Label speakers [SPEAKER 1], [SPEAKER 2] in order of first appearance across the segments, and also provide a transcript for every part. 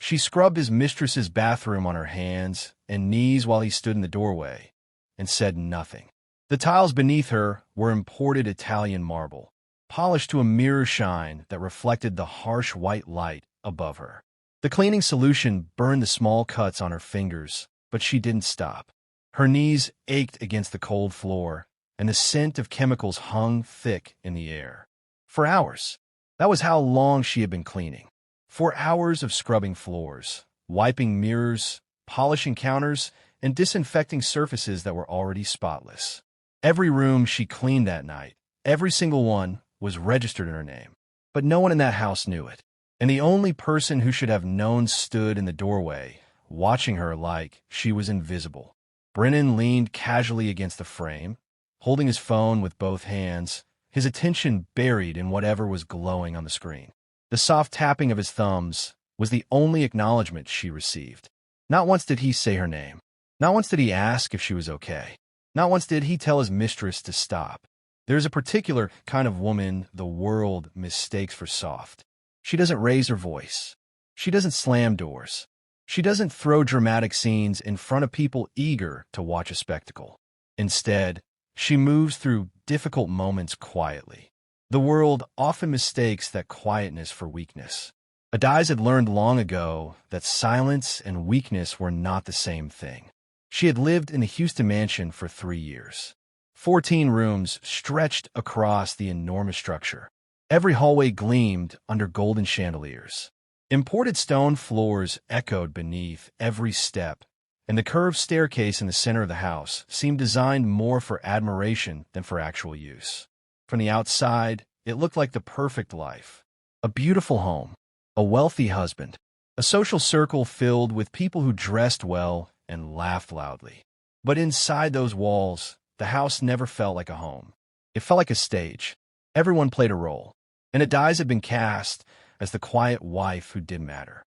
[SPEAKER 1] She scrubbed his mistress's bathroom on her hands and knees while he stood in the doorway and said nothing. The tiles beneath her were imported Italian marble, polished to a mirror shine that reflected the harsh white light above her. The cleaning solution burned the small cuts on her fingers, but she didn't stop. Her knees ached against the cold floor, and the scent of chemicals hung thick in the air. For hours. That was how long she had been cleaning. 4 hours of scrubbing floors, wiping mirrors, polishing counters, and disinfecting surfaces that were already spotless. Every room she cleaned that night, every single one, was registered in her name. But no one in that house knew it. And the only person who should have known stood in the doorway, watching her like she was invisible. Brennan leaned casually against the frame, holding his phone with both hands, his attention buried in whatever was glowing on the screen. The soft tapping of his thumbs was the only acknowledgement she received. Not once did he say her name. Not once did he ask if she was okay. Not once did he tell his mistress to stop. There's a particular kind of woman the world mistakes for soft. She doesn't raise her voice. She doesn't slam doors. She doesn't throw dramatic scenes in front of people eager to watch a spectacle. Instead, she moves through difficult moments quietly. The world often mistakes that quietness for weakness. Adise had learned long ago that silence and weakness were not the same thing. She had lived in the Houston mansion for 3 years. 14 rooms stretched across the enormous structure. Every hallway gleamed under golden chandeliers. Imported stone floors echoed beneath every step, and the curved staircase in the center of the house seemed designed more for admiration than for actual use. From the outside, it looked like the perfect life. A beautiful home, a wealthy husband, a social circle filled with people who dressed well and laughed loudly. But inside those walls, the house never felt like a home. It felt like a stage. Everyone played a role, and Adise had been cast as the quiet wife who didn't matter.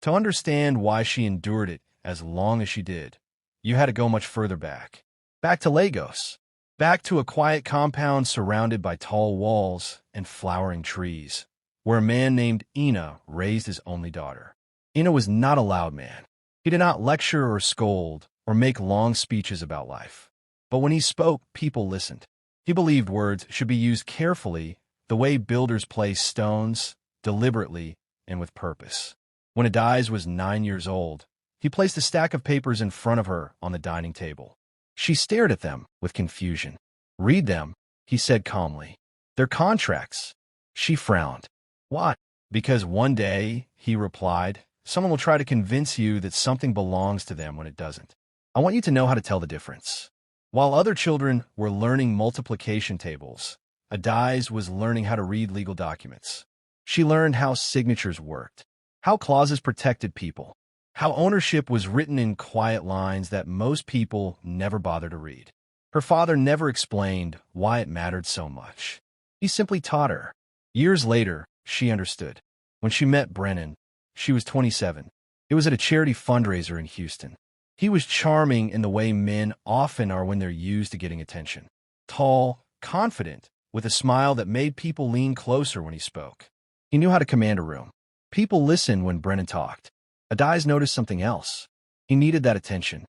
[SPEAKER 1] To understand why she endured it as long as she did, you had to go much further back. Back to Lagos. Back to a quiet compound surrounded by tall walls and flowering trees, where a man named Ina raised his only daughter. Ina was not a loud man. He did not lecture or scold or make long speeches about life. But when he spoke, people listened. He believed words should be used carefully, the way builders place stones, deliberately and with purpose. When Adise was 9 years old, he placed a stack of papers in front of her on the dining table. She stared at them with confusion. "Read them," he said calmly. "They're contracts." She frowned. "Why?" "Because one day," he replied, "someone will try to convince you that something belongs to them when it doesn't. I want you to know how to tell the difference." While other children were learning multiplication tables, Adise was learning how to read legal documents. She learned how signatures worked, how clauses protected people, how ownership was written in quiet lines that most people never bother to read. Her father never explained why it mattered so much. He simply taught her. Years later, she understood. When she met Brennan, she was 27. It was at a charity fundraiser in Houston. He was charming in the way men often are when they're used to getting attention. Tall, confident, with a smile that made people lean closer when he spoke. He knew how to command a room. People listened when Brennan talked. Adise noticed something else. He needed that attention.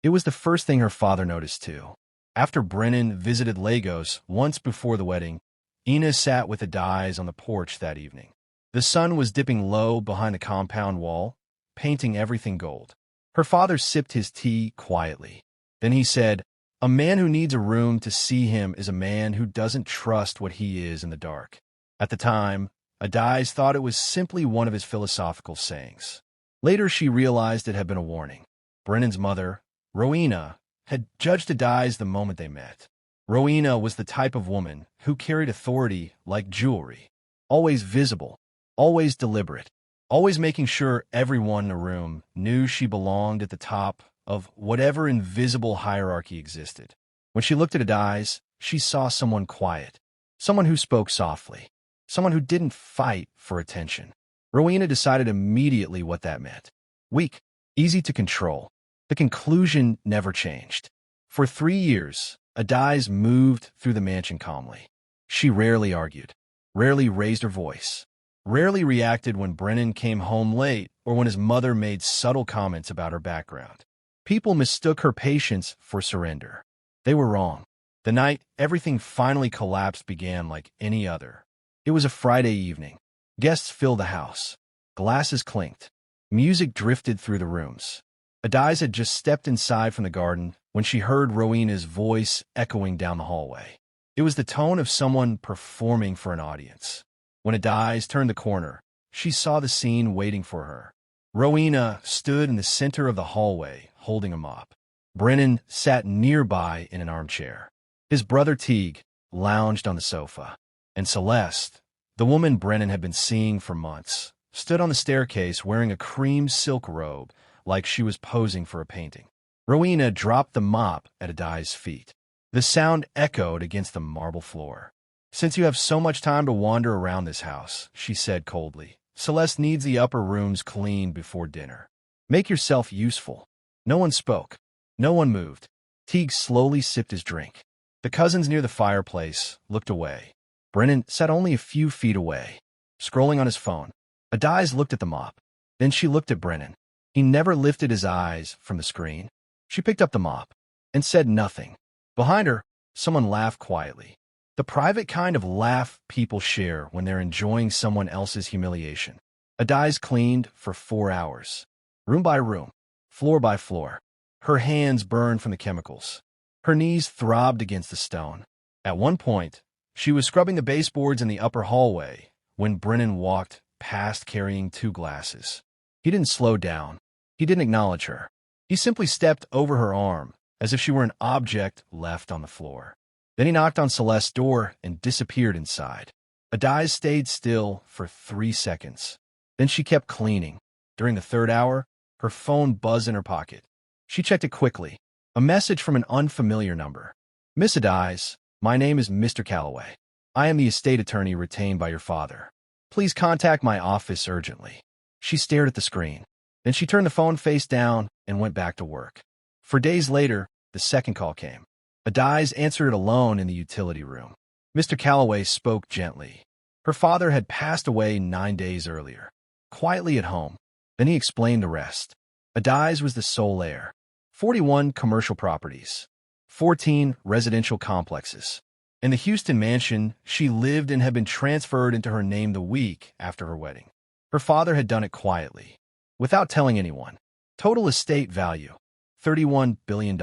[SPEAKER 1] It was the first thing her father noticed too. After Brennan visited Lagos once before the wedding, Ina sat with Adise on the porch that evening. The sun was dipping low behind the compound wall, painting everything gold. Her father sipped his tea quietly. Then he said, "A man who needs a room to see him is a man who doesn't trust what he is in the dark." At the time, Adise thought it was simply one of his philosophical sayings. Later, she realized it had been a warning. Brennan's mother, Rowena, had judged Adise the moment they met. Rowena was the type of woman who carried authority like jewelry, always visible, always deliberate, always making sure everyone in the room knew she belonged at the top of whatever invisible hierarchy existed. When she looked at Adise, she saw someone quiet, someone who spoke softly, someone who didn't fight for attention. Rowena decided immediately what that meant. Weak, easy to control. The conclusion never changed. For 3 years, Adise moved through the mansion calmly. She rarely argued, rarely raised her voice, rarely reacted when Brennan came home late or when his mother made subtle comments about her background. People mistook her patience for surrender. They were wrong. The night everything finally collapsed began like any other. It was a Friday evening. Guests filled the house. Glasses clinked. Music drifted through the rooms. Adise had just stepped inside from the garden when she heard Rowena's voice echoing down the hallway. It was the tone of someone performing for an audience. When Adise turned the corner, she saw the scene waiting for her. Rowena stood in the center of the hallway, holding a mop. Brennan sat nearby in an armchair. His brother Teague lounged on the sofa. And Celeste, the woman Brennan had been seeing for months, stood on the staircase wearing a cream silk robe like she was posing for a painting. Rowena dropped the mop at Adise's feet. The sound echoed against the marble floor. "Since you have so much time to wander around this house," she said coldly, "Celeste needs the upper rooms cleaned before dinner. Make yourself useful." No one spoke. No one moved. Teague slowly sipped his drink. The cousins near the fireplace looked away. Brennan sat only a few feet away, scrolling on his phone. Adise looked at the mop. Then she looked at Brennan. He never lifted his eyes from the screen. She picked up the mop and said nothing. Behind her, someone laughed quietly. The private kind of laugh people share when they're enjoying someone else's humiliation. Adise cleaned for 4 hours. Room by room, floor by floor. Her hands burned from the chemicals. Her knees throbbed against the stone. At one point, she was scrubbing the baseboards in the upper hallway when Brennan walked past carrying 2 glasses. He didn't slow down. He didn't acknowledge her. He simply stepped over her arm as if she were an object left on the floor. Then he knocked on Celeste's door and disappeared inside. Adise stayed still for 3 seconds. Then she kept cleaning. During the 3rd hour, her phone buzzed in her pocket. She checked it quickly. A message from an unfamiliar number. "Miss Adise, my name is Mr. Calloway. I am the estate attorney retained by your father. Please contact my office urgently." She stared at the screen. Then she turned the phone face down and went back to work. For days later, the second call came. Adise answered it alone in the utility room. Mr. Calloway spoke gently. Her father had passed away 9 days earlier, quietly at home. Then he explained the rest. Adise was the sole heir. 41 commercial properties, 14 residential complexes. In the Houston mansion she lived in had been transferred into her name the week after her wedding. Her father had done it quietly, without telling anyone. Total estate value, $31 billion.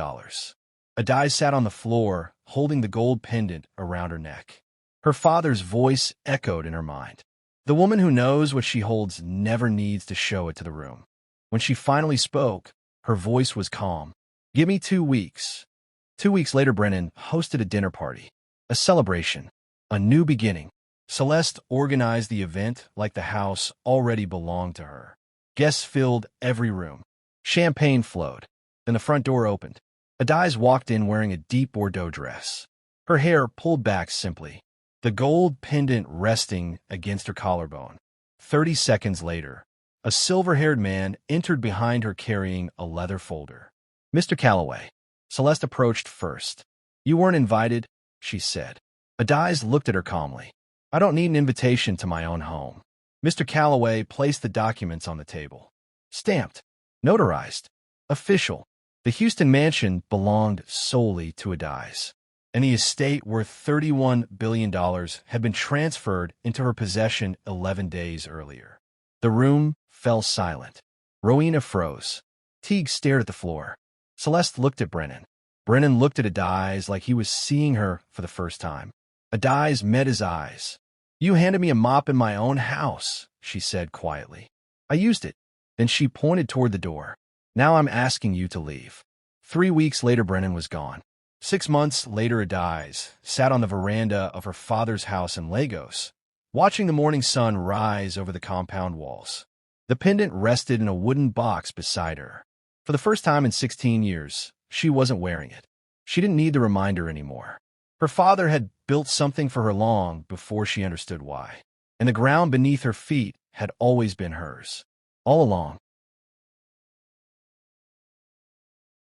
[SPEAKER 1] Adise sat on the floor, holding the gold pendant around her neck. Her father's voice echoed in her mind. The woman who knows what she holds never needs to show it to the room. When she finally spoke, her voice was calm. "Give me 2 weeks." 2 weeks later, Brennan hosted a dinner party. A celebration. A new beginning. Celeste organized the event like the house already belonged to her. Guests filled every room. Champagne flowed. Then the front door opened. Adise walked in wearing a deep Bordeaux dress. Her hair pulled back simply, the gold pendant resting against her collarbone. 30 seconds later, a silver-haired man entered behind her carrying a leather folder. "Mr. Calloway." Celeste approached first. "You weren't invited," she said. Adise looked at her calmly. "I don't need an invitation to my own home." Mr. Calloway placed the documents on the table. Stamped. Notarized. Official. The Houston mansion belonged solely to Adise, and the estate worth $31 billion had been transferred into her possession 11 days earlier. The room fell silent. Rowena froze. Teague stared at the floor. Celeste looked at Brennan. Brennan looked at Adise like he was seeing her for the first time. Adise met his eyes. "You handed me a mop in my own house," she said quietly. "I used it." Then she pointed toward the door. "Now I'm asking you to leave." 3 weeks later, Brennan was gone. 6 months later, Adise sat on the veranda of her father's house in Lagos, watching the morning sun rise over the compound walls. The pendant rested in a wooden box beside her. For the first time in 16 years, she wasn't wearing it. She didn't need the reminder anymore. Her father had built something for her long before she understood why, and the ground beneath her feet had always been hers. All along,